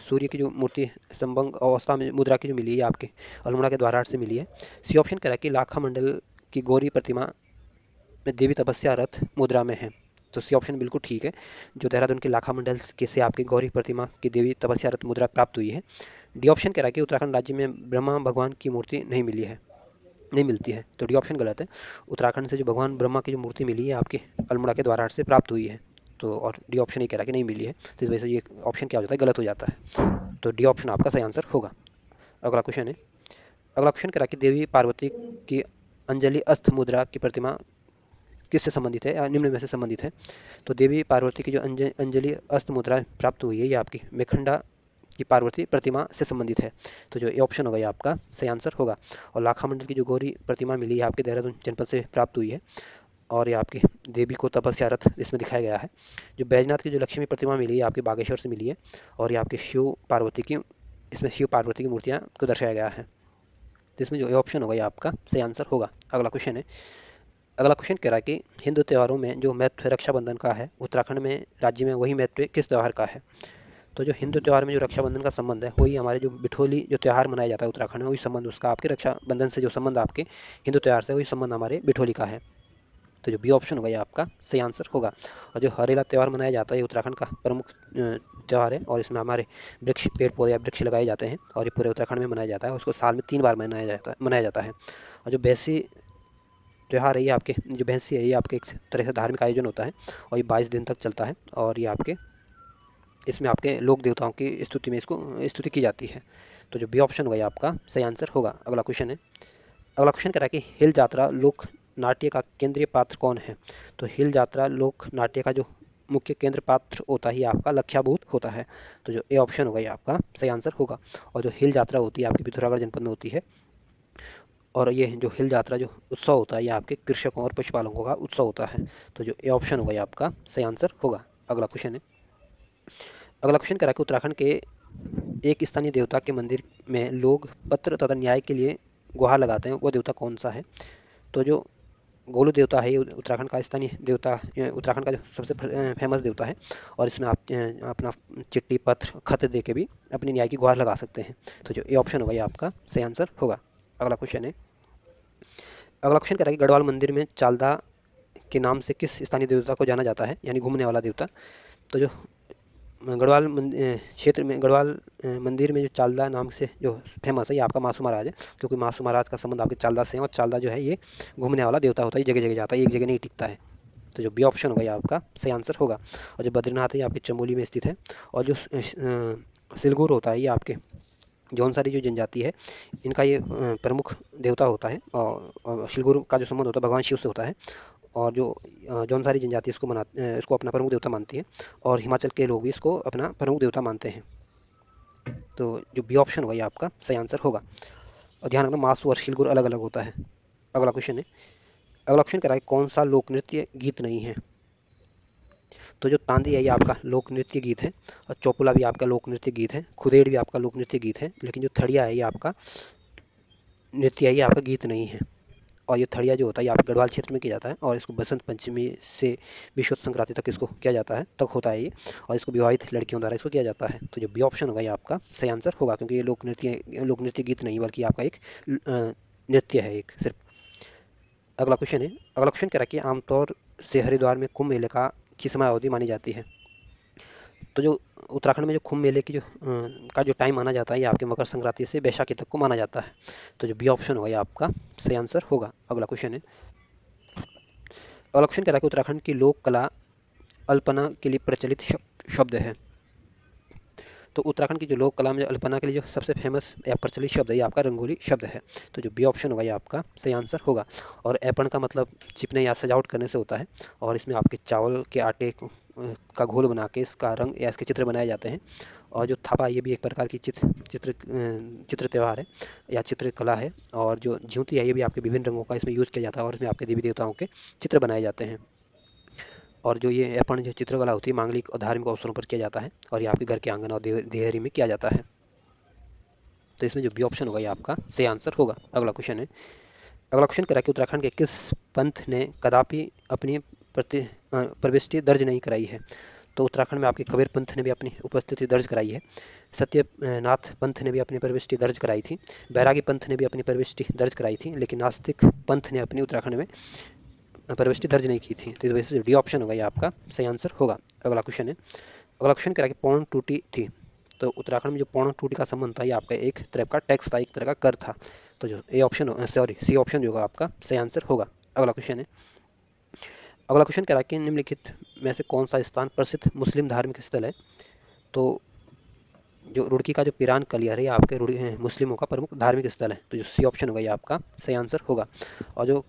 सूर्य की जो मूर्ति संभंग अवस्था में मुद्रा की जो मिली है आपके अल्मोड़ा के द्वारहाट से मिली है। सी ऑप्शन कह रहा है कि लाखा मंडल की गौरी प्रतिमा में देवी तपस्या रथ मुद्रा में है। तो सी ऑप्शन बिल्कुल ठीक है। जो देहरादून के लाखा मंडल के से आपकी गौरी प्रतिमा की देवी तपस्या रथ मुद्रा प्राप्त हुई है। डी ऑप्शन कह रहा है कि उत्तराखंड राज्य में ब्रह्मा भगवान की मूर्ति नहीं मिलती है। तो डी ऑप्शन गलत है। उत्तराखंड से जो भगवान ब्रह्मा की जो मूर्ति मिली है आपके अल्मोड़ा के द्वारहाट से प्राप्त हुई है। तो और डी ऑप्शन ही कह रहा है कि नहीं मिली है। तो इस वजह से ये ऑप्शन क्या हो जाता है, गलत हो जाता है। तो डी ऑप्शन आपका सही आंसर होगा। अगला क्वेश्चन है, अगला क्वेश्चन कह रहा है कि देवी पार्वती की अंजलि अस्त मुद्रा की प्रतिमा किससे संबंधित है या निम्न में से संबंधित है। तो देवी पार्वती की जो अंजलि अस्त मुद्रा प्राप्त हुई है ये आपकी मेखंडा की पार्वती प्रतिमा से संबंधित है। तो जो ये ऑप्शन होगा ये आपका सही आंसर होगा। और लाखा मंडल की जो गौरी प्रतिमा मिली है आपके देहरादून जनपद से प्राप्त हुई है और ये आपकी देवी को तपस्या रथ इसमें दिखाया गया है। जो बैजनाथ की जो लक्ष्मी प्रतिमा मिली है आपके बागेश्वर से मिली है और ये आपके इसमें शिव पार्वती की मूर्तियाँ को दर्शाया गया है। तो इसमें जो ऑप्शन होगा ये आपका सही आंसर होगा। अगला क्वेश्चन है, अगला क्वेश्चन कह रहा है कि हिंदू त्योहारों में जो महत्व रक्षाबंधन का है उत्तराखंड में राज्य में वही महत्व किस त्यौहार का है। तो जो हिंदू त्यौहार में जो रक्षाबंधन का संबंध है वही हमारे जो बिठोली जो त्यौहार मनाया जाता है उत्तराखंड में वही संबंध उसका आपके रक्षाबंधन से जो संबंध आपके हिंदू त्यौहार से वही संबंध हमारे बिठोली का है। तो जो बी ऑप्शन होगा ये आपका सही आंसर होगा। और जो हरेला त्यौहार मनाया जाता है ये उत्तराखंड का प्रमुख त्यौहार है और इसमें हमारे पेड़ पौधे या वृक्ष लगाए जाते हैं और ये पूरे उत्तराखंड में मनाया जाता है। उसको साल में 3 बार मनाया जाता है। और जो बैसी त्यौहार है ये आपके जो भैंसी है ये आपके एक तरह से धार्मिक आयोजन होता है और ये 22 दिन तक चलता है और ये आपके इसमें आपके लोक देवताओं की स्तुति में इसको स्तुति की जाती है। तो जो बी ऑप्शन होगा ये आपका सही आंसर होगा। अगला क्वेश्चन है, अगला क्वेश्चन कह रहा है कि हिल जात्रा लोक नाट्य का केंद्रीय पात्र कौन है। तो हिल जात्रा लोक नाट्य का जो मुख्य केंद्र पात्र होता ही आपका लक्ष्याभूत होता है। तो जो ए ऑप्शन होगा ये आपका सही आंसर होगा। और जो हिल यात्रा होती है आपकी पिथौरागढ़ जनपद में होती है, और ये जो हिल यात्रा जो उत्सव होता है ये आपके कृषकों और पशुपालकों का उत्सव होता है। तो जो ए ऑप्शन होगा ये आपका सही आंसर होगा। अगला क्वेश्चन है, अगला क्वेश्चन कह रहा है कि उत्तराखंड के एक स्थानीय देवता के मंदिर में लोग पत्र तथा न्याय के लिए गुहार लगाते हैं, वो देवता कौन सा है? तो जो गोलू देवता है ये उत्तराखंड का स्थानीय देवता, उत्तराखंड का जो सबसे फेमस देवता है, और इसमें आप अपना चिट्ठी पत्र खत दे के भी अपनी न्याय की गुहार लगा सकते हैं। तो जो ए ऑप्शन होगा ये आपका सही आंसर होगा। अगला क्वेश्चन है, अगला क्वेश्चन कह रहा है कि गढ़वाल मंदिर में चालदा के नाम से किस स्थानीय देवता को जाना जाता है, यानी घूमने वाला देवता? तो जो गढ़वाल क्षेत्र में गढ़वाल मंदिर में जो चालदा नाम से जो फेमस है ये आपका मासू महाराज है, क्योंकि मासू महाराज का संबंध आपके चालदा से है, और चालदा जो है ये घूमने वाला देवता होता है, जगह जगह जाता है, एक जगह नहीं टिकता है। तो जो बी ऑप्शन होगा ये आपका सही आंसर होगा। और जो बद्रीनाथ है ये आपके चमोली में स्थित है, और जो सिलगुर होता है ये आपके जौनसारी जो जनजाति है इनका ये प्रमुख देवता होता है, और सिलगुर का जो संबंध होता है भगवान शिव से होता है, और जो जौनसारी जनजाति इसको अपना प्रमुख देवता मानती है, और हिमाचल के लोग भी इसको अपना प्रमुख देवता मानते हैं। तो जो बी ऑप्शन होगा ये आपका सही आंसर होगा। और ध्यान रखना मासू और शिलगुर अलग अलग होता है। अगला क्वेश्चन है, अगला क्वेश्चन कह रहा है कौन सा लोक नृत्य गीत नहीं है? तो जो तांदी है ये आपका लोक नृत्य गीत है, और चौपुला भी आपका लोक नृत्य गीत है, खुदेड़ भी आपका लोक नृत्य गीत है, लेकिन जो थड़िया है ये आपका नृत्य है, ये आपका गीत नहीं है। और ये थड़िया जो होता है ये आपके गढ़वाल क्षेत्र में किया जाता है, और इसको बसंत पंचमी से विश्व संक्रांति तक इसको किया जाता है, तक होता है ये, और इसको विवाहित लड़कियों द्वारा इसको किया जाता है। तो जो बी ऑप्शन होगा ये आपका सही आंसर होगा, क्योंकि ये लोक नृत्य गीत नहीं बल्कि आपका एक नृत्य है एक सिर्फ। अगला क्वेश्चन है, अगला क्वेश्चन कह रहा है कि आमतौर से हरिद्वार में कुंभ मेले की समयावधि मानी जाती है? तो जो उत्तराखंड में जो कुंभ मेले की का जो टाइम माना जाता है ये आपके मकर संक्रांति से बैसाखी तक को माना जाता है। तो जो बी ऑप्शन होगा ये आपका सही आंसर होगा। अगला क्वेश्चन है, अगला क्वेश्चन कह रहा है कि उत्तराखंड की लोक कला अल्पना के लिए प्रचलित शब्द है। तो उत्तराखंड की जो लोक कला में अल्पना के लिए जो सबसे फेमस या प्रचलित शब्द है ये आपका रंगोली शब्द है। तो जो बी ऑप्शन होगा ये आपका सही आंसर होगा। और ऐपण का मतलब चिपने या सजावट करने से होता है, और इसमें आपके चावल के आटे का घोल बना के इसका रंग या इसके चित्र बनाए जाते हैं। और जो थापा ये भी एक प्रकार की चित्र त्यौहार है या चित्रकला है। और जो ज्योति है ये भी आपके विभिन्न रंगों का इसमें यूज़ किया जाता है, और इसमें आपके देवी देवताओं के चित्र बनाए जाते हैं। और जो ये अपन जो चित्रकला होती है मांगलिक और धार्मिक अवसरों पर किया जाता है, और ये आपके घर के आंगन और देहरी में किया जाता है। तो इसमें जो बी ऑप्शन होगा ये आपका सही आंसर होगा। अगला क्वेश्चन है, अगला क्वेश्चन करा कि उत्तराखंड के किस पंथ ने कदापि अपनी प्रविष्टि दर्ज नहीं कराई है? तो उत्तराखंड में आपके कबीर पंथ ने भी अपनी उपस्थिति दर्ज कराई है, सत्यनाथ पंथ ने भी अपनी प्रविष्टि दर्ज कराई थी, बैरागी पंथ ने भी अपनी प्रविष्टि दर्ज कराई थी, लेकिन नास्तिक पंथ ने अपनी उत्तराखंड में प्रविष्टि दर्ज नहीं की थी। तो इस वजह से डी ऑप्शन होगा ये आपका सही आंसर होगा। अगला क्वेश्चन है, अगला क्वेश्चन कह रहा है कि पौन टूटी थी। तो उत्तराखंड में जो पौन टूटी का संबंध था ये आपका एक तरह का टैक्स था, एक तरह का कर था। तो जो A option sorry C option जो होगा आपका सही आंसर होगा। अगला क्वेश्चन है, अगला क्वेश्चन कह रहा है कि निम्नलिखित में से कौन सा स्थान प्रसिद्ध मुस्लिम धार्मिक स्थल है? तो जो रुड़की का जो पिरान कलियर है ये आपके मुस्लिमों का प्रमुख धार्मिक स्थल है। तो जो सी ऑप्शन होगा ये आपका सही आंसर होगा। और जो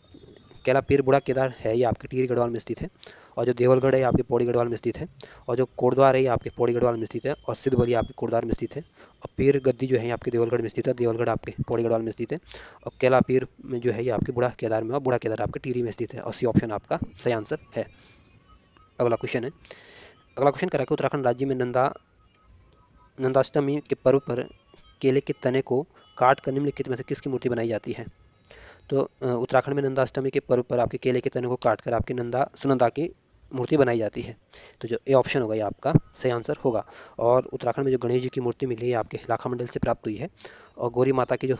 कैला पीर बुढ़ा केदार है ये आपके टिहरी गढ़वाल में स्थित है, और जो देवलगढ़ है ये आपके पौड़ी गढ़वाल में स्थित है, और जो कोटद्वार है ये आपके पौड़ी गढ़वाल में स्थित है, और सिद्धबली आपके कोटद्वार में स्थित है, और पीर गद्दी जो है ये आपके देवलगढ़ में स्थित है, देवलगढ़ आपके पौड़ी गढ़वाल में स्थित है, और कैला पीर में जो है ये आपके बुढ़ा केदार में, और बुढ़ा केदार आपके टिहरी में स्थित है, और सी ऑप्शन आपका सही आंसर है। अगला क्वेश्चन है, अगला क्वेश्चन करा कि उत्तराखंड राज्य में नंदाष्टमी के पर्व पर केले के तने को काट कर निम्नलिखित में से किसकी मूर्ति बनाई जाती है? तो उत्तराखंड में नंदाष्टमी के पर्व पर आपके केले के तने को काटकर आपके सुनंदा की मूर्ति बनाई जाती है। तो जो ए ऑप्शन होगा ये आपका सही आंसर होगा। और उत्तराखंड में जो गणेश जी की मूर्ति मिली है आपके लाखा मंडल से प्राप्त हुई है, और गौरी माता की जो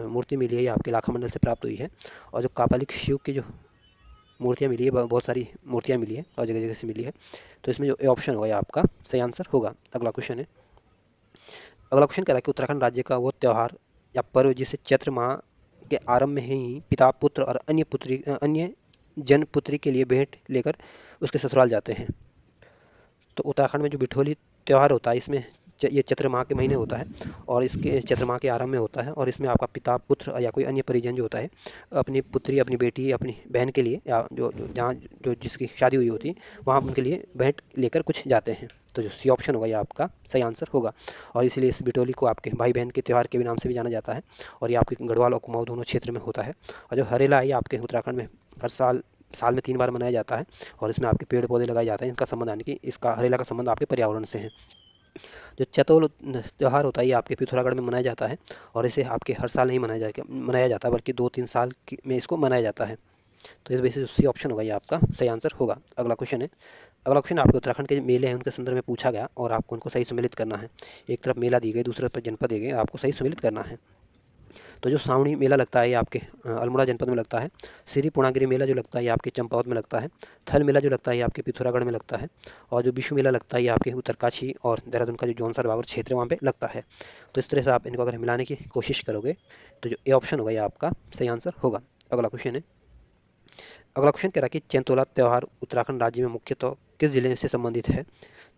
मूर्ति मिली है ये आपके लाखा मंडल से प्राप्त हुई है, और जो कापालिक शिव की जो मूर्तियाँ मिली है बहुत सारी मूर्तियाँ मिली है और जगह जगह से मिली है। तो इसमें जो ए ऑप्शन होगा ये आपका सही आंसर होगा। अगला क्वेश्चन है, अगला क्वेश्चन कह रहा है कि उत्तराखंड राज्य का वो त्यौहार या पर्व जिसे चैत्र माह के आरंभ में ही पिता पुत्र और अन्य जन पुत्री के लिए भेंट लेकर उसके ससुराल जाते हैं। तो उत्तराखंड में जो बिठोली त्यौहार होता है इसमें ये चैत्र माह के महीने होता है और इसके चैत्र माह के आरंभ में होता है और इसमें आपका पिता पुत्र या कोई अन्य परिजन जो होता है अपनी पुत्री अपनी बेटी अपनी बहन के लिए या जहाँ जो जिसकी शादी हुई होती है वहाँ उनके लिए भेंट लेकर कुछ जाते हैं। तो जो सी ऑप्शन होगा ये आपका सही आंसर होगा। और इसीलिए इस बिटोली को आपके भाई बहन के त्यौहार के भी नाम से भी जाना जाता है और ये आपके गढ़वाल और कुमाऊं दोनों क्षेत्र में होता है। और जो हरेला है ये आपके उत्तराखंड में हर साल में 3 बार मनाया जाता है और इसमें आपके पेड़ पौधे लगाए जाते हैं। इनका संबंध यानी कि इसका हरेला का संबंध आपके पर्यावरण से है। जो चैतौल त्यौहार होता है ये आपके पिथौरागढ़ में मनाया जाता है और इसे आपके हर साल नहीं मनाया जाता बल्कि 2-3 साल में इसको मनाया जाता है। तो इस वजह से सी ऑप्शन होगा ये आपका सही आंसर होगा। अगला क्वेश्चन है। अगला क्वेश्चन आपके उत्तराखंड के जो मेले हैं उनके संदर्भ में पूछा गया और आपको उनको सही सम्मिलित करना है। एक तरफ मेला दी गई दूसरे तरफ जनपद दी गई, आपको सही सम्मिलित करना है। तो जो सावणी मेला लगता है ये आपके अल्मोड़ा जनपद में लगता है। श्री पूर्णागिरि मेला जो लगता है ये आपके चंपावत में लगता है। थल मेला जो लगता है ये आपके पिथौरागढ़ में लगता है। और जो विश्व मेला लगता है ये आपके उत्तरकाशी और देहरादून का जो जौनसर बाबर क्षेत्र है वहाँ पे लगता है। तो इस तरह से आप इनको अगर मिलाने की कोशिश करोगे तो जो ए ऑप्शन होगा ये आपका सही आंसर होगा। अगला क्वेश्चन है। अगला क्वेश्चन कह रहा है कि चैंतोला त्यौहार उत्तराखंड राज्य में मुख्यतः किस जिले से संबंधित है।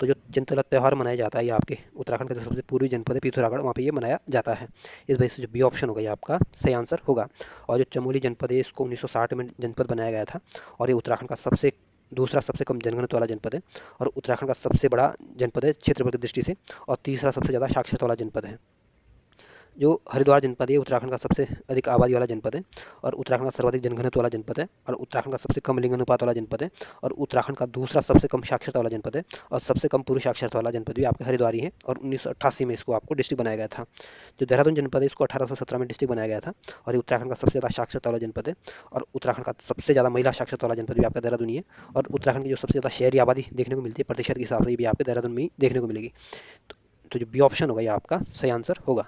तो जो चैंतोला त्यौहार मनाया जाता है ये आपके उत्तराखंड का जो सबसे पूर्वी जनपद है पिथौरागढ़ वहाँ पे ये मनाया जाता है। इस वजह से जो बी ऑप्शन होगा ये आपका सही आंसर होगा। और जो चमोली जनपद है इसको 1960 में जनपद बनाया गया था और ये उत्तराखंड का दूसरा सबसे कम जनघनत्व वाला जनपद है और उत्तराखंड का सबसे बड़ा जनपद है क्षेत्रफल की दृष्टि से और तीसरा सबसे ज़्यादा साक्षरता वाला जनपद है। जो हरिद्वार जनपद है उत्तराखंड का सबसे अधिक आबादी वाला जनपद है और उत्तराखंड का सर्वाधिक जनघनत्व वाला जनपद है और उत्तराखंड का सबसे कम लिंग अनुपात वाला जनपद है और उत्तराखंड का दूसरा सबसे कम साक्षरता वाला जनपद है और सबसे कम पुरुष साक्षरता वाला जनपद भी आपके हरिद्वार ही है और 1988 में इसको आपको डिस्ट्रिक्ट बनाया गया था। जो देहरादून जनपद है इसको 1817 में डिस्ट्रिक्ट बनाया गया था और ये उत्तराखंड का सबसे ज़्यादा साक्षरता वाला जनपद है और उत्तराखंड का सबसे ज़्यादा महिला साक्षरता वाला जनपद भी आपका देहरादून ही है और उत्तराखंड की जो सबसे ज़्यादा शहरी आबादी देखने को मिलती है प्रतिशत के हिसाब से ये भी आपके देहरादून में ही देखने को मिलेगी। तो जो बी ऑप्शन होगा ये आपका सही आंसर होगा।